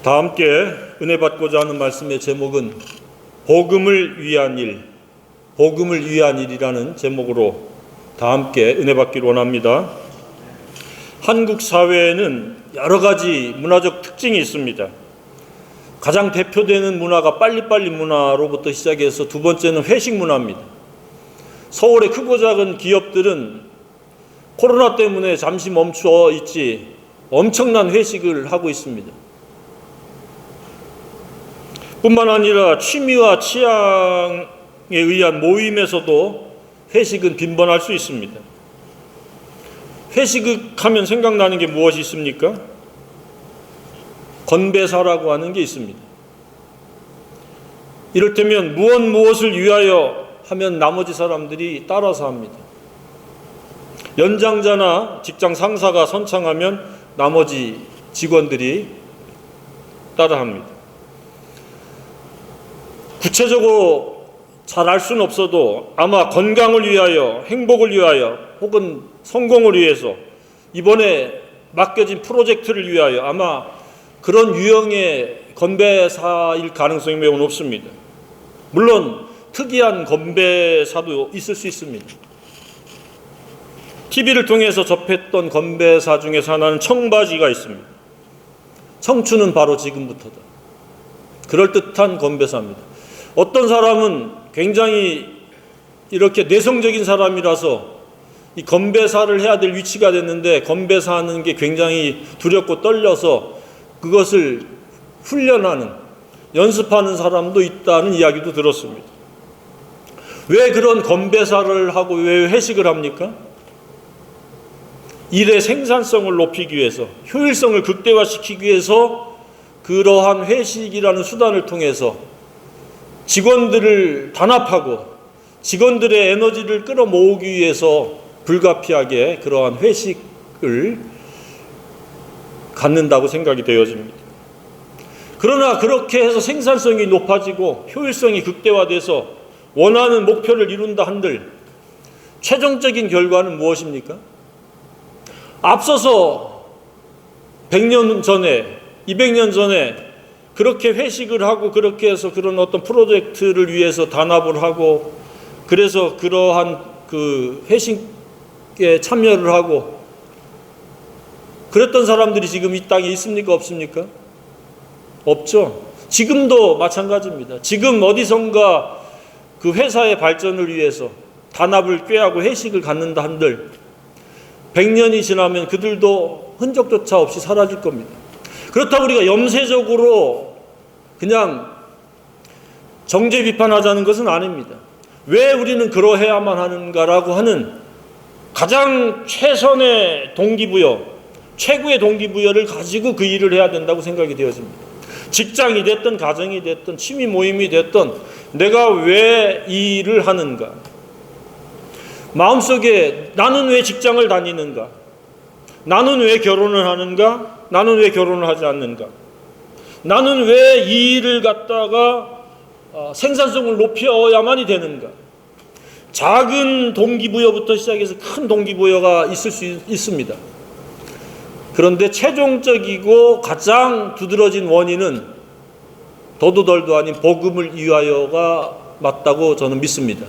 다 함께 은혜 받고자 하는 말씀의 제목은 복음을 위한 일, 복음을 위한 일이라는 제목으로 다 함께 은혜 받기를 원합니다. 한국 사회에는 여러 가지 문화적 특징이 있습니다. 가장 대표되는 문화가 빨리빨리 문화로부터 시작해서 두 번째는 회식 문화입니다. 서울의 크고 작은 기업들은 코로나 때문에 잠시 멈춰 있지 엄청난 회식을 하고 있습니다. 뿐만 아니라 취미와 취향에 의한 모임에서도 회식은 빈번할 수 있습니다. 회식하면 생각나는 게 무엇이 있습니까? 건배사라고 하는 게 있습니다. 이를테면 무엇을 위하여 하면 나머지 사람들이 따라서 합니다. 연장자나 직장 상사가 선창하면 나머지 직원들이 따라합니다. 구체적으로 잘 알 수는 없어도 아마 건강을 위하여, 행복을 위하여, 혹은 성공을 위해서 이번에 맡겨진 프로젝트를 위하여 아마 그런 유형의 건배사일 가능성이 매우 높습니다. 물론 특이한 건배사도 있을 수 있습니다. TV를 통해서 접했던 건배사 중에서 하나는 청바지가 있습니다. 청춘은 바로 지금부터다. 그럴듯한 건배사입니다. 어떤 사람은 굉장히 이렇게 내성적인 사람이라서 이 건배사를 해야 될 위치가 됐는데 건배사하는 게 굉장히 두렵고 떨려서 그것을 훈련하는, 연습하는 사람도 있다는 이야기도 들었습니다. 왜 그런 건배사를 하고 왜 회식을 합니까? 일의 생산성을 높이기 위해서, 효율성을 극대화시키기 위해서 그러한 회식이라는 수단을 통해서 직원들을 단합하고 직원들의 에너지를 끌어모으기 위해서 불가피하게 그러한 회식을 갖는다고 생각이 되어집니다. 그러나 그렇게 해서 생산성이 높아지고 효율성이 극대화돼서 원하는 목표를 이룬다 한들 최종적인 결과는 무엇입니까? 앞서서 100년 전에, 200년 전에 그렇게 회식을 하고 그렇게 해서 그런 어떤 프로젝트를 위해서 단합을 하고 그래서 그러한 그 회식에 참여를 하고 그랬던 사람들이 지금 이 땅에 있습니까? 없습니까? 없죠. 지금도 마찬가지입니다. 지금 어디선가 그 회사의 발전을 위해서 단합을 꾀하고 회식을 갖는다 한들 100년이 지나면 그들도 흔적조차 없이 사라질 겁니다. 그렇다고 우리가 염세적으로 그냥 정죄 비판하자는 것은 아닙니다. 왜 우리는 그러해야만 하는가라고 하는 가장 최선의 동기부여, 최고의 동기부여를 가지고 그 일을 해야 된다고 생각이 되어집니다. 직장이 됐든 가정이 됐든 취미 모임이 됐든 내가 왜 이 일을 하는가? 마음속에 나는 왜 직장을 다니는가? 나는 왜 결혼을 하는가? 나는 왜 결혼을 하지 않는가? 나는 왜 이 일을 갖다가 생산성을 높여야만이 되는가? 작은 동기부여부터 시작해서 큰 동기부여가 있을 수 있습니다. 그런데 최종적이고 가장 두드러진 원인은 더도 덜도 아닌 복음을 위하여가 맞다고 저는 믿습니다.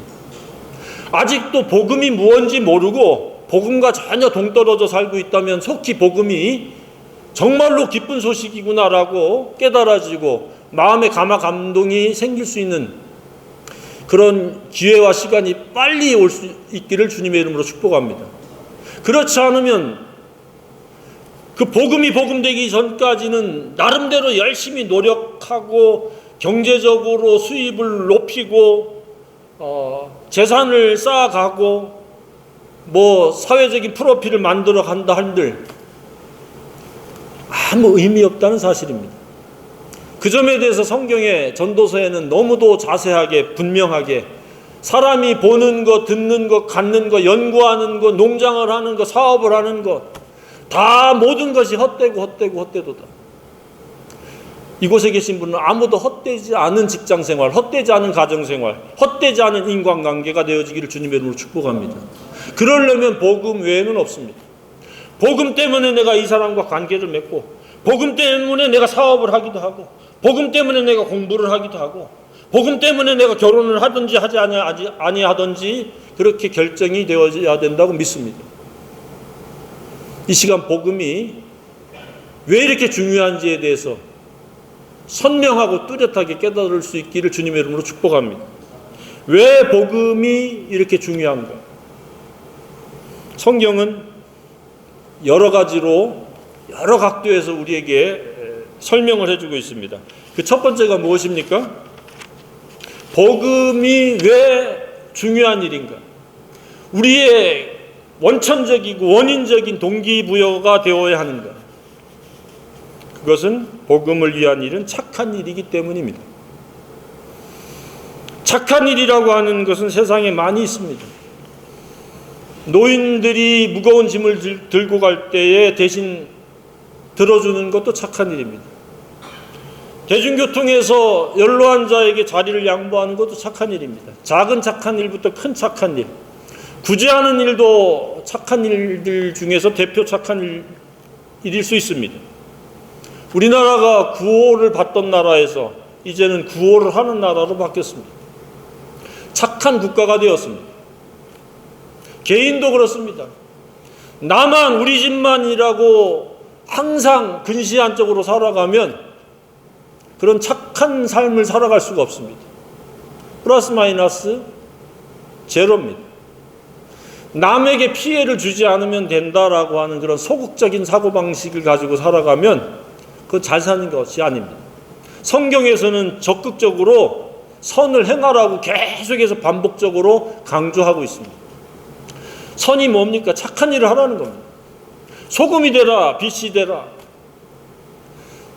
아직도 복음이 무엇인지 모르고 복음과 전혀 동떨어져 살고 있다면 속히 복음이 정말로 기쁜 소식이구나라고 깨달아지고 마음의 감화 감동이 생길 수 있는 그런 기회와 시간이 빨리 올 수 있기를 주님의 이름으로 축복합니다. 그렇지 않으면 그 복음이 복음되기 전까지는 나름대로 열심히 노력하고 경제적으로 수입을 높이고 재산을 쌓아가고 사회적인 프로필을 만들어 간다 한들 아무 의미 없다는 사실입니다. 그 점에 대해서 성경의 전도서에는 너무도 자세하게 분명하게 사람이 보는 것, 듣는 것, 갖는 것, 연구하는 것, 농장을 하는 것, 사업을 하는 것 다 모든 것이 헛되도다. 이곳에 계신 분은 아무도 헛되지 않은 직장생활, 헛되지 않은 가정생활, 헛되지 않은 인간관계가 되어지기를 주님의 이름으로 축복합니다. 그러려면 복음 외에는 없습니다. 복음 때문에 내가 이 사람과 관계를 맺고 복음 때문에 내가 사업을 하기도 하고, 복음 때문에 내가 공부를 하기도 하고, 복음 때문에 내가 결혼을 하든지 하지 아니하든지 그렇게 결정이 되어야 된다고 믿습니다. 이 시간 복음이 왜 이렇게 중요한지에 대해서 선명하고 뚜렷하게 깨달을 수 있기를 주님의 이름으로 축복합니다. 왜 복음이 이렇게 중요한가? 성경은 여러 가지로 여러 각도에서 우리에게 설명을 해주고 있습니다. 그 첫 번째가 무엇입니까? 복음이 왜 중요한 일인가? 우리의 원천적이고 원인적인 동기부여가 되어야 하는가? 그것은 복음을 위한 일은 착한 일이기 때문입니다. 착한 일이라고 하는 것은 세상에 많이 있습니다. 노인들이 무거운 짐을 들고 갈 때에 대신 들어주는 것도 착한 일입니다. 대중교통에서 연로한 자에게 자리를 양보하는 것도 착한 일입니다. 작은 착한 일부터 큰 착한 일, 구제하는 일도 착한 일들 중에서 대표 착한 일일 수 있습니다. 우리나라가 구호를 받던 나라에서 이제는 구호를 하는 나라로 바뀌었습니다. 착한 국가가 되었습니다. 개인도 그렇습니다. 나만 우리 집만이라고 항상 근시안적으로 살아가면 그런 착한 삶을 살아갈 수가 없습니다. 플러스 마이너스 제로입니다. 남에게 피해를 주지 않으면 된다라고 하는 그런 소극적인 사고방식을 가지고 살아가면 그건 잘 사는 것이 아닙니다. 성경에서는 적극적으로 선을 행하라고 계속해서 반복적으로 강조하고 있습니다. 선이 뭡니까? 착한 일을 하라는 겁니다. 소금이 되라, 빛이 되라.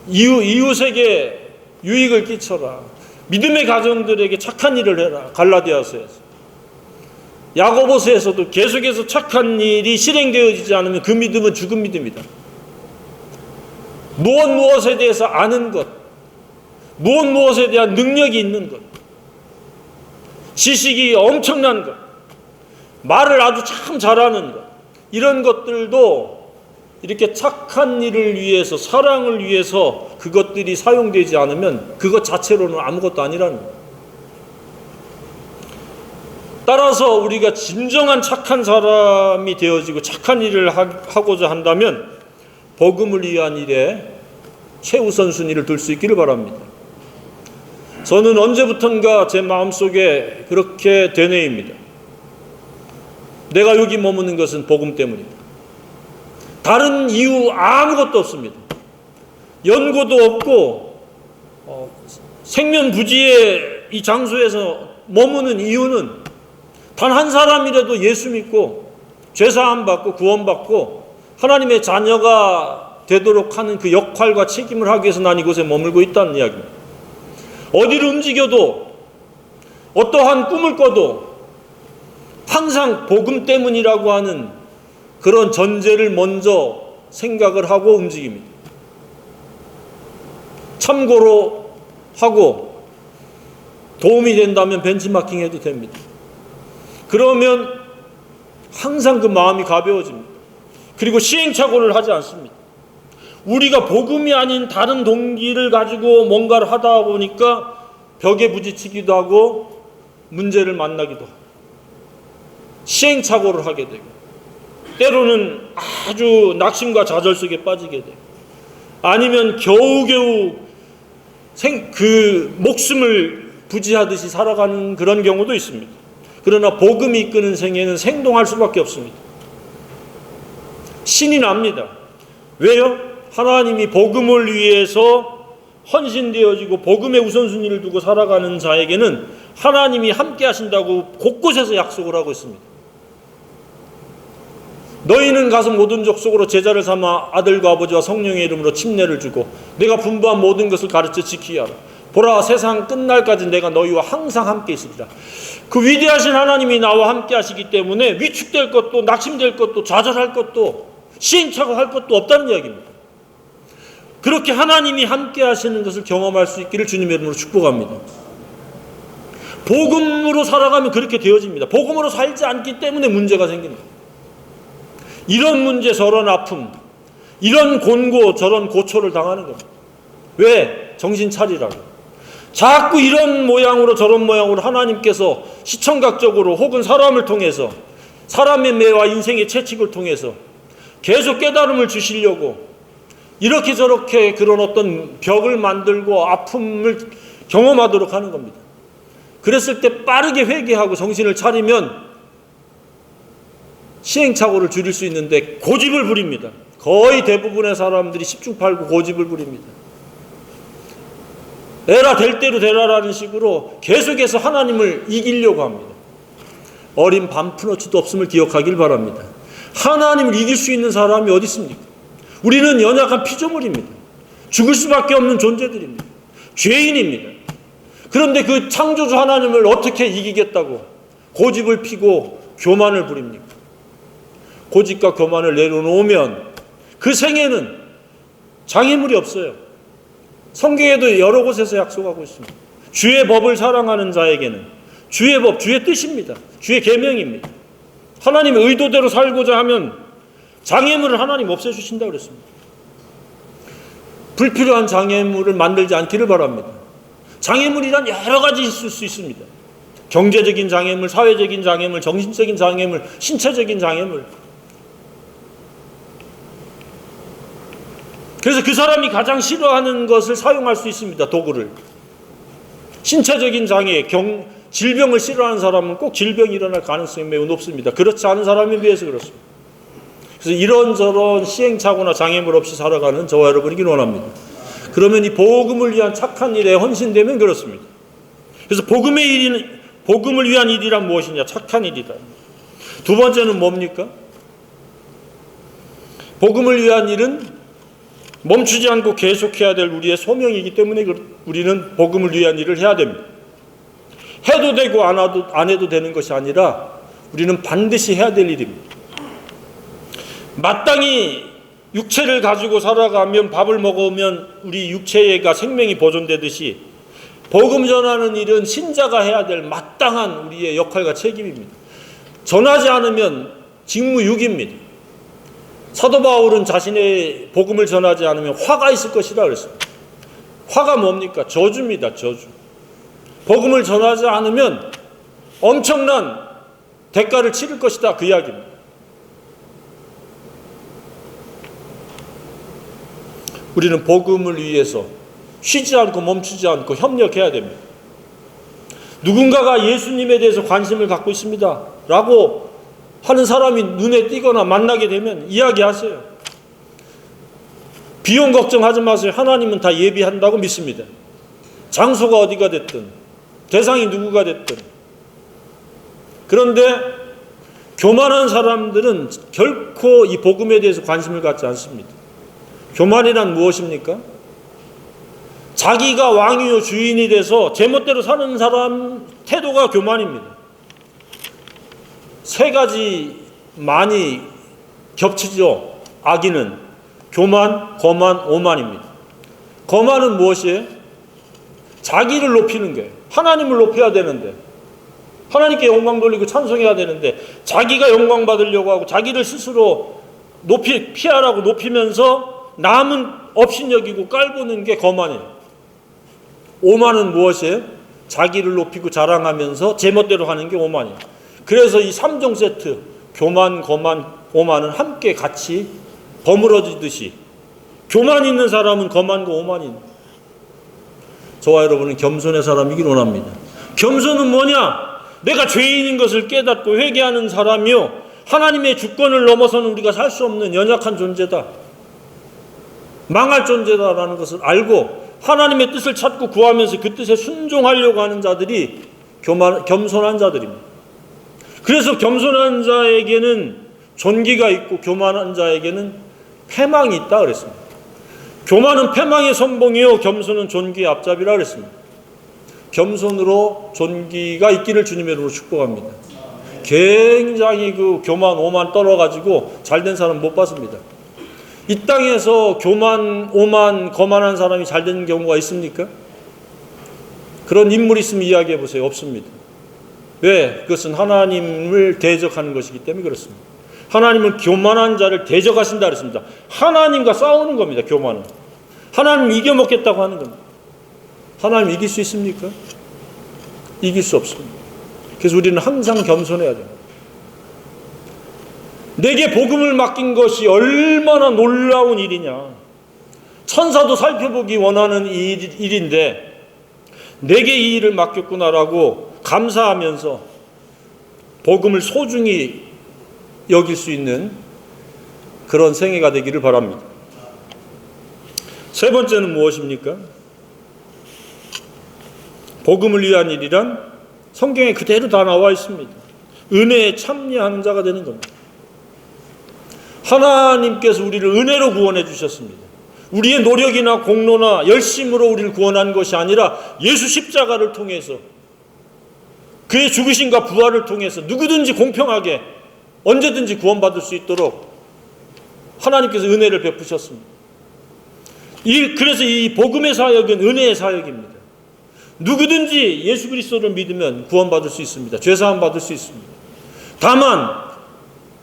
이웃에게 유익을 끼쳐라. 믿음의 가정들에게 착한 일을 해라. 갈라디아서에서. 야고보서에서도 계속해서 착한 일이 실행되어지지 않으면 그 믿음은 죽은 믿음이다. 무엇에 대해서 아는 것, 무엇에 대한 능력이 있는 것, 지식이 엄청난 것, 말을 아주 참 잘하는 것, 이런 것들도 이렇게 착한 일을 위해서, 사랑을 위해서 그것들이 사용되지 않으면 그것 자체로는 아무것도 아니라는 거예요. 따라서 우리가 진정한 착한 사람이 되어지고 착한 일을 하고자 한다면 복음을 위한 일에 최우선 순위를 둘 수 있기를 바랍니다. 저는 언제부턴가 제 마음속에 그렇게 되뇌입니다. 내가 여기 머무는 것은 복음 때문입니다. 다른 이유 아무것도 없습니다. 연고도 없고 생면부지의 이 장소에서 머무는 이유는 단 한 사람이라도 예수 믿고 죄사함 받고 구원받고 하나님의 자녀가 되도록 하는 그 역할과 책임을 하기 위해서 난 이곳에 머물고 있다는 이야기입니다. 어디를 움직여도 어떠한 꿈을 꿔도 항상 복음 때문이라고 하는 그런 전제를 먼저 생각을 하고 움직입니다. 참고로 하고 도움이 된다면 벤치마킹 해도 됩니다. 그러면 항상 그 마음이 가벼워집니다. 그리고 시행착오를 하지 않습니다. 우리가 복음이 아닌 다른 동기를 가지고 뭔가를 하다 보니까 벽에 부딪히기도 하고 문제를 만나기도 하고 시행착오를 하게 되고 때로는 아주 낙심과 좌절 속에 빠지게 되고 아니면 겨우겨우 그 목숨을 부지하듯이 살아가는 그런 경우도 있습니다. 그러나 복음이 이끄는 생애는 생동할 수밖에 없습니다. 신이 납니다. 왜요? 하나님이 복음을 위해서 헌신되어지고 복음의 우선순위를 두고 살아가는 자에게는 하나님이 함께 하신다고 곳곳에서 약속을 하고 있습니다. 너희는 가서 모든 족속으로 제자를 삼아 아들과 아버지와 성령의 이름으로 침례를 주고 내가 분부한 모든 것을 가르쳐 지키게 하라. 보라, 세상 끝날까지 내가 너희와 항상 함께 있으리라. 그 위대하신 하나님이 나와 함께 하시기 때문에 위축될 것도 낙심될 것도 좌절할 것도 시행착오할 것도 없다는 이야기입니다. 그렇게 하나님이 함께 하시는 것을 경험할 수 있기를 주님의 이름으로 축복합니다. 복음으로 살아가면 그렇게 되어집니다. 복음으로 살지 않기 때문에 문제가 생깁니다. 이런 문제, 저런 아픔, 이런 곤고 저런 고초를 당하는 겁니다. 왜? 정신 차리라고. 자꾸 이런 모양으로 저런 모양으로 하나님께서 시청각적으로 혹은 사람을 통해서 사람의 매와 인생의 채찍을 통해서 계속 깨달음을 주시려고 이렇게 저렇게 그런 어떤 벽을 만들고 아픔을 경험하도록 하는 겁니다. 그랬을 때 빠르게 회개하고 정신을 차리면 시행착오를 줄일 수 있는데 고집을 부립니다. 거의 대부분의 사람들이 10중 8구 고집을 부립니다. 에라 될 대로 되라라는 식으로 계속해서 하나님을 이기려고 합니다. 어린 밤푸너치도 없음을 기억하길 바랍니다. 하나님을 이길 수 있는 사람이 어디 있습니까? 우리는 연약한 피조물입니다. 죽을 수밖에 없는 존재들입니다. 죄인입니다. 그런데 그 창조주 하나님을 어떻게 이기겠다고 고집을 피고 교만을 부립니까? 고집과 교만을 내려놓으면 그 생애는 장애물이 없어요. 성경에도 여러 곳에서 약속하고 있습니다. 주의 법을 사랑하는 자에게는 주의 법, 주의 뜻입니다. 주의 계명입니다. 하나님의 의도대로 살고자 하면 장애물을 하나님 없애주신다고 그랬습니다. 불필요한 장애물을 만들지 않기를 바랍니다. 장애물이란 여러 가지 있을 수 있습니다. 경제적인 장애물, 사회적인 장애물, 정신적인 장애물, 신체적인 장애물. 그래서 그 사람이 가장 싫어하는 것을 사용할 수 있습니다. 도구를. 신체적인 장애, 질병을 싫어하는 사람은 꼭 질병이 일어날 가능성이 매우 높습니다. 그렇지 않은 사람에 비해서 그렇습니다. 그래서 이런저런 시행착오나 장애물 없이 살아가는 저와 여러분이길 원합니다. 그러면 이 복음을 위한 착한 일에 헌신되면 그렇습니다. 그래서 복음을 위한 일이란 무엇이냐? 착한 일이다. 두 번째는 뭡니까? 복음을 위한 일은 멈추지 않고 계속해야 될 우리의 소명이기 때문에 우리는 복음을 위한 일을 해야 됩니다. 해도 되고 안 해도 되는 것이 아니라 우리는 반드시 해야 될 일입니다. 마땅히 육체를 가지고 살아가면 밥을 먹으면 우리 육체가 생명이 보존되듯이 복음 전하는 일은 신자가 해야 될 마땅한 우리의 역할과 책임입니다. 전하지 않으면 직무유기입니다. 사도 바울은 자신의 복음을 전하지 않으면 화가 있을 것이라 그랬습니다. 화가 뭡니까? 저주입니다. 저주. 복음을 전하지 않으면 엄청난 대가를 치를 것이다. 그 이야기입니다. 우리는 복음을 위해서 쉬지 않고 멈추지 않고 협력해야 됩니다. 누군가가 예수님에 대해서 관심을 갖고 있습니다 라고 하는 사람이 눈에 띄거나 만나게 되면 이야기하세요. 비용 걱정하지 마세요. 하나님은 다 예비한다고 믿습니다. 장소가 어디가 됐든 대상이 누구가 됐든. 그런데 교만한 사람들은 결코 이 복음에 대해서 관심을 갖지 않습니다. 교만이란 무엇입니까? 자기가 왕이요 주인이 돼서 제멋대로 사는 사람 태도가 교만입니다. 세 가지 많이 겹치죠. 악인은 교만, 거만, 오만입니다. 거만은 무엇이에요? 자기를 높이는 거예요. 하나님을 높여야 되는데, 하나님께 영광 돌리고 찬송해야 되는데 자기가 영광 받으려고 하고 자기를 스스로 피하라고 높이면서 남은 업신여기고 깔보는 게 거만이에요. 오만은 무엇이에요? 자기를 높이고 자랑하면서 제멋대로 하는 게 오만이에요. 그래서 이 3종 세트, 교만, 거만, 오만은 함께 같이 버무러지듯이 교만 있는 사람은 거만과 오만이 있는, 저와 여러분은 겸손의 사람이길 원합니다. 겸손은 뭐냐? 내가 죄인인 것을 깨닫고 회개하는 사람이요, 하나님의 주권을 넘어서는 우리가 살 수 없는 연약한 존재다, 망할 존재다라는 것을 알고 하나님의 뜻을 찾고 구하면서 그 뜻에 순종하려고 하는 자들이 겸손한 자들입니다. 그래서 겸손한 자에게는 존귀가 있고 교만한 자에게는 패망이 있다 그랬습니다. 교만은 패망의 선봉이요, 겸손은 존귀의 앞잡이라 그랬습니다. 겸손으로 존귀가 있기를 주님의 이름으로 축복합니다. 굉장히 그 교만, 오만 떨어가지고 잘된 사람 못 봤습니다. 이 땅에서 교만, 오만, 거만한 사람이 잘된 경우가 있습니까? 그런 인물이 있으면 이야기해 보세요. 없습니다. 왜? 그것은 하나님을 대적하는 것이기 때문에 그렇습니다. 하나님은 교만한 자를 대적하신다 그랬습니다. 하나님과 싸우는 겁니다. 교만은. 하나님 이겨먹겠다고 하는 겁니다. 하나님 이길 수 있습니까? 이길 수 없습니다. 그래서 우리는 항상 겸손해야 됩니다. 내게 복음을 맡긴 것이 얼마나 놀라운 일이냐. 천사도 살펴보기 원하는 일인데 내게 이 일을 맡겼구나라고 감사하면서 복음을 소중히 여길 수 있는 그런 생애가 되기를 바랍니다. 세 번째는 무엇입니까? 복음을 위한 일이란 성경에 그대로 다 나와 있습니다. 은혜에 참여하는 자가 되는 겁니다. 하나님께서 우리를 은혜로 구원해 주셨습니다. 우리의 노력이나 공로나 열심으로 우리를 구원한 것이 아니라 예수 십자가를 통해서 그의 죽으심과 부활을 통해서 누구든지 공평하게 언제든지 구원받을 수 있도록 하나님께서 은혜를 베푸셨습니다. 그래서 이 복음의 사역은 은혜의 사역입니다. 누구든지 예수 그리스도를 믿으면 구원받을 수 있습니다. 죄사함 받을 수 있습니다. 다만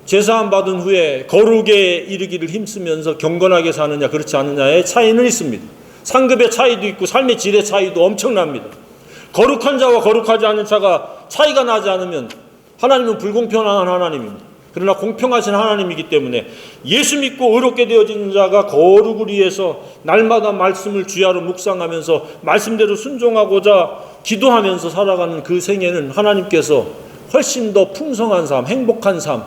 죄사함 받은 후에 거룩에 이르기를 힘쓰면서 경건하게 사느냐 그렇지 않느냐의 차이는 있습니다. 상급의 차이도 있고 삶의 질의 차이도 엄청납니다. 거룩한 자와 거룩하지 않은 자가 차이가 나지 않으면 하나님은 불공평한 하나님입니다. 그러나 공평하신 하나님이기 때문에 예수 믿고 의롭게 되어지는 자가 거룩을 위해서 날마다 말씀을 주야로 묵상하면서 말씀대로 순종하고자 기도하면서 살아가는 그 생애는 하나님께서 훨씬 더 풍성한 삶, 행복한 삶,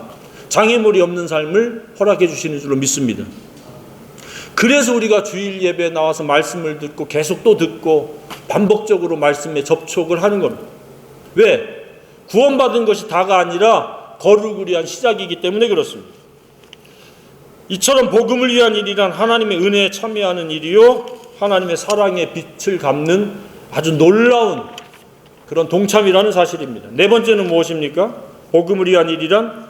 장애물이 없는 삶을 허락해 주시는 줄로 믿습니다. 그래서 우리가 주일 예배에 나와서 말씀을 듣고 계속 또 듣고 반복적으로 말씀에 접촉을 하는 겁니다. 왜? 구원받은 것이 다가 아니라 거룩을 위한 시작이기 때문에 그렇습니다. 이처럼 복음을 위한 일이란 하나님의 은혜에 참여하는 일이요 하나님의 사랑의 빛을 갚는 아주 놀라운 그런 동참이라는 사실입니다. 네 번째는 무엇입니까? 복음을 위한 일이란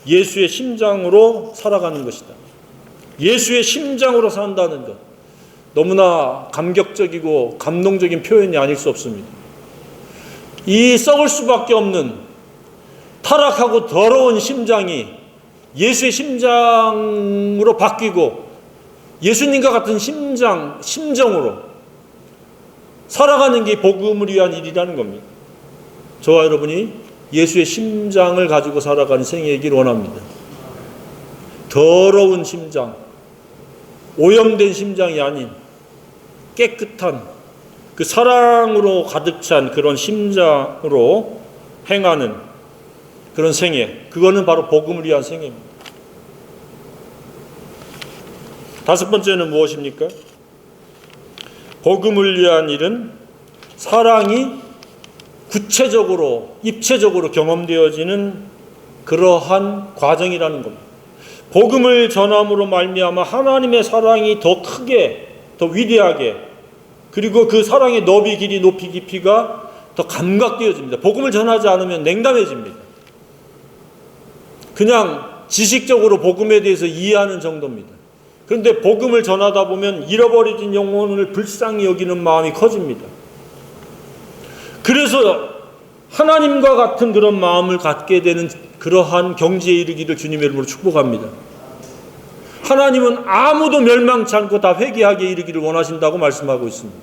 예수의 심장으로 살아가는 것이다. 예수의 심장으로 산다는 것. 너무나 감격적이고 감동적인 표현이 아닐 수 없습니다. 이 썩을 수밖에 없는 타락하고 더러운 심장이 예수의 심장으로 바뀌고 예수님과 같은 심정으로 살아가는 게 복음을 위한 일이라는 겁니다. 저와 여러분이 예수의 심장을 가지고 살아가는 생애이길 원합니다. 더러운 심장, 오염된 심장이 아닌 깨끗한 그 사랑으로 가득 찬 그런 심장으로 행하는 그런 생애, 그거는 바로 복음을 위한 생애입니다. 다섯 번째는 무엇입니까? 복음을 위한 일은 사랑이 구체적으로, 입체적으로 경험되어지는 그러한 과정이라는 겁니다. 복음을 전함으로 말미암아 하나님의 사랑이 더 크게, 더 위대하게, 그리고 그 사랑의 너비, 길이, 높이, 깊이가 더 감각되어집니다. 복음을 전하지 않으면 냉담해집니다. 그냥 지식적으로 복음에 대해서 이해하는 정도입니다. 그런데 복음을 전하다 보면 잃어버려진 영혼을 불쌍히 여기는 마음이 커집니다. 그래서 하나님과 같은 그런 마음을 갖게 되는 그러한 경지에 이르기를 주님의 이름으로 축복합니다. 하나님은 아무도 멸망치 않고 다 회개하게 이르기를 원하신다고 말씀하고 있습니다.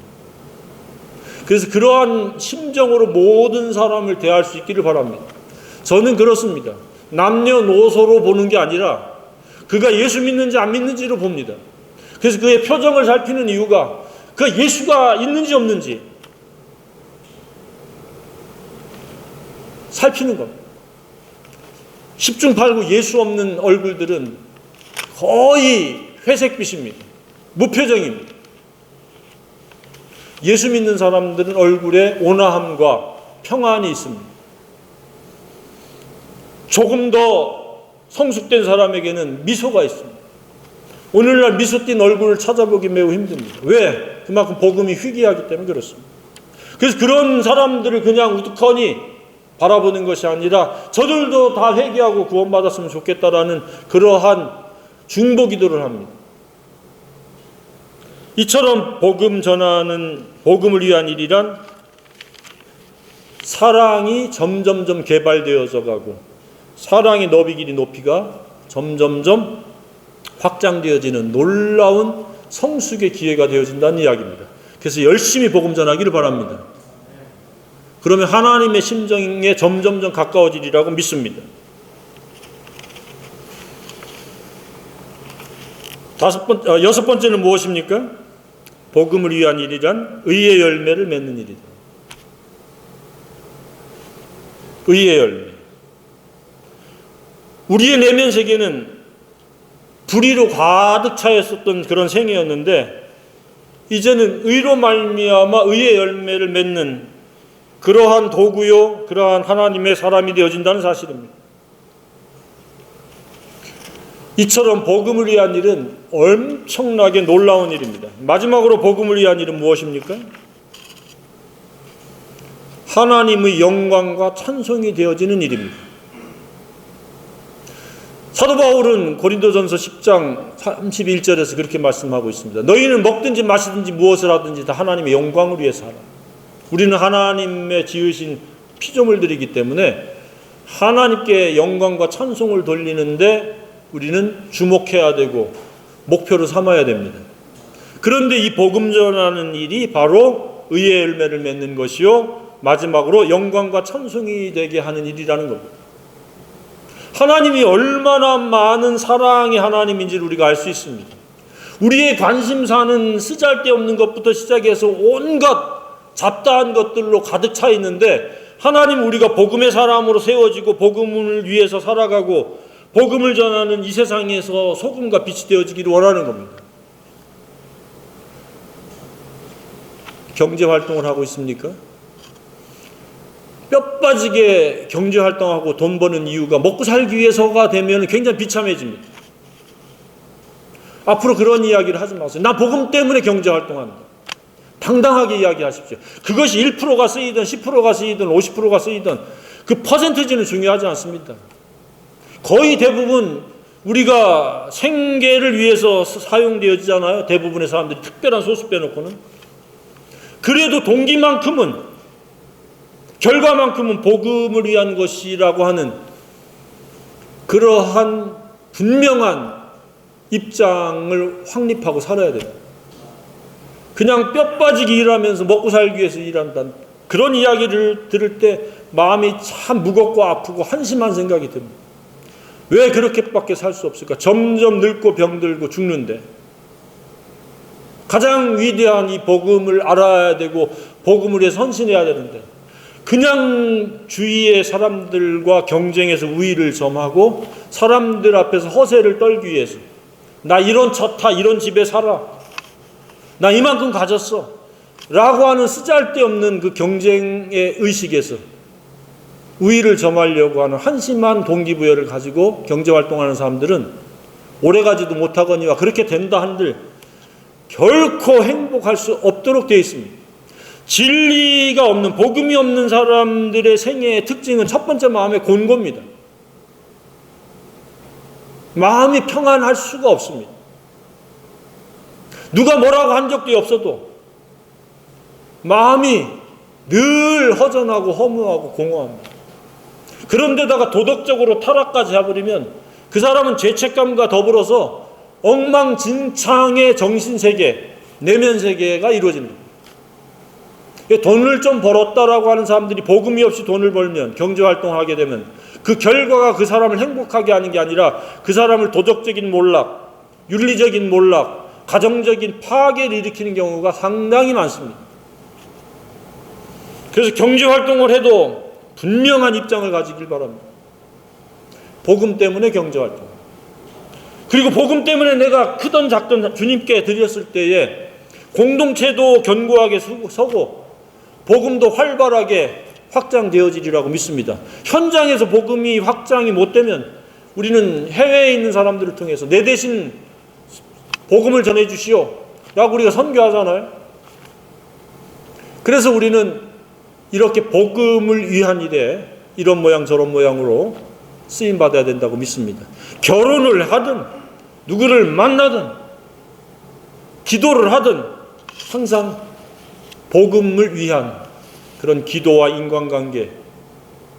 그래서 그러한 심정으로 모든 사람을 대할 수 있기를 바랍니다. 저는 그렇습니다. 남녀노소로 보는 게 아니라 그가 예수 믿는지 안 믿는지로 봅니다. 그래서 그의 표정을 살피는 이유가 그가 예수가 있는지 없는지 살피는 겁니다. 10중 8구 예수 없는 얼굴들은 거의 회색빛입니다. 무표정입니다. 예수 믿는 사람들은 얼굴에 온화함과 평안이 있습니다. 조금 더 성숙된 사람에게는 미소가 있습니다. 오늘날 미소 띤 얼굴을 찾아보기 매우 힘듭니다. 왜? 그만큼 복음이 희귀하기 때문에 그렇습니다. 그래서 그런 사람들을 그냥 우두커니 바라보는 것이 아니라 저들도 다 회개하고 구원받았으면 좋겠다라는 그러한 중보 기도를 합니다. 이처럼 복음 전하는 복음을 위한 일이란 사랑이 점점점 개발되어져 가고 사랑의 너비 길이 높이가 점점점 확장되어지는 놀라운 성숙의 기회가 되어진다는 이야기입니다. 그래서 열심히 복음 전하기를 바랍니다. 그러면 하나님의 심정에 점점점 가까워지리라고 믿습니다. 여섯 번째는 무엇입니까? 복음을 위한 일이란 의의 열매를 맺는 일이다. 의의 열매. 우리의 내면 세계는 불의로 가득 차 있었던 그런 생애였는데 이제는 의로 말미암아 의의 열매를 맺는 그러한 도구요, 그러한 하나님의 사람이 되어진다는 사실입니다. 이처럼 복음을 위한 일은 엄청나게 놀라운 일입니다. 마지막으로 복음을 위한 일은 무엇입니까? 하나님의 영광과 찬송이 되어지는 일입니다. 사도 바울은 고린도전서 10장 31절에서 그렇게 말씀하고 있습니다. 너희는 먹든지 마시든지 무엇을 하든지 다 하나님의 영광을 위해서 하라. 우리는 하나님의 지으신 피조물들이기 때문에 하나님께 영광과 찬송을 돌리는데 우리는 주목해야 되고 목표로 삼아야 됩니다. 그런데 이 복음 전하는 일이 바로 의의 열매를 맺는 것이요, 마지막으로 영광과 찬송이 되게 하는 일이라는 겁니다. 하나님이 얼마나 많은 사랑의 하나님인지를 우리가 알 수 있습니다. 우리의 관심사는 쓰잘데없는 것부터 시작해서 온갖 잡다한 것들로 가득 차 있는데 하나님, 우리가 복음의 사람으로 세워지고 복음을 위해서 살아가고 복음을 전하는 이 세상에서 소금과 빛이 되어지기를 원하는 겁니다. 경제활동을 하고 있습니까? 뼈 빠지게 경제활동하고 돈 버는 이유가 먹고 살기 위해서가 되면 굉장히 비참해집니다. 앞으로 그런 이야기를 하지 마세요. 나 복음 때문에 경제활동한다. 당당하게 이야기하십시오. 그것이 1%가 쓰이든 10%가 쓰이든 50%가 쓰이든 그 퍼센트지는 중요하지 않습니다. 거의 대부분 우리가 생계를 위해서 사용되어지잖아요. 대부분의 사람들이, 특별한 소수 빼놓고는. 그래도 동기만큼은, 결과만큼은 복음을 위한 것이라고 하는 그러한 분명한 입장을 확립하고 살아야 돼요. 그냥 뼈 빠지게 일하면서 먹고 살기 위해서 일한다, 그런 이야기를 들을 때 마음이 참 무겁고 아프고 한심한 생각이 듭니다. 왜 그렇게밖에 살 수 없을까? 점점 늙고 병들고 죽는데 가장 위대한 이 복음을 알아야 되고 복음을 위해 선신해야 되는데 그냥 주위의 사람들과 경쟁해서 우위를 점하고 사람들 앞에서 허세를 떨기 위해서 나 이런 차 타, 이런 집에 살아, 나 이만큼 가졌어 라고 하는 쓰잘데없는 그 경쟁의 의식에서 우위를 점하려고 하는 한심한 동기부여를 가지고 경제활동하는 사람들은 오래가지도 못하거니와 그렇게 된다 한들 결코 행복할 수 없도록 되어 있습니다. 진리가 없는, 복음이 없는 사람들의 생애의 특징은 첫 번째 마음의 곤고입니다. 마음이 평안할 수가 없습니다. 누가 뭐라고 한 적도 없어도 마음이 늘 허전하고 허무하고 공허합니다. 그런데다가 도덕적으로 타락까지 해버리면 그 사람은 죄책감과 더불어서 엉망진창의 정신세계, 내면세계가 이루어집니다. 돈을 좀 벌었다라고 하는 사람들이 복음이 없이 돈을 벌면, 경제활동을 하게 되면 그 결과가 그 사람을 행복하게 하는 게 아니라 그 사람을 도덕적인 몰락, 윤리적인 몰락, 가정적인 파괴를 일으키는 경우가 상당히 많습니다. 그래서 경제활동을 해도 분명한 입장을 가지길 바랍니다. 복음 때문에 경제활동, 그리고 복음 때문에 내가 크든 작든 주님께 드렸을 때에 공동체도 견고하게 서고 복음도 활발하게 확장되어지리라고 믿습니다. 현장에서 복음이 확장이 못 되면 우리는 해외에 있는 사람들을 통해서 내 대신 복음을 전해주시오 라고 우리가 선교하잖아요. 그래서 우리는 이렇게 복음을 위한 일에 이런 모양 저런 모양으로 쓰임받아야 된다고 믿습니다. 결혼을 하든 누구를 만나든 기도를 하든 항상 복음을 위한 그런 기도와 인간관계,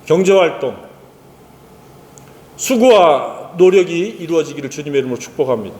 경제활동, 수고와 노력이 이루어지기를 주님의 이름으로 축복합니다.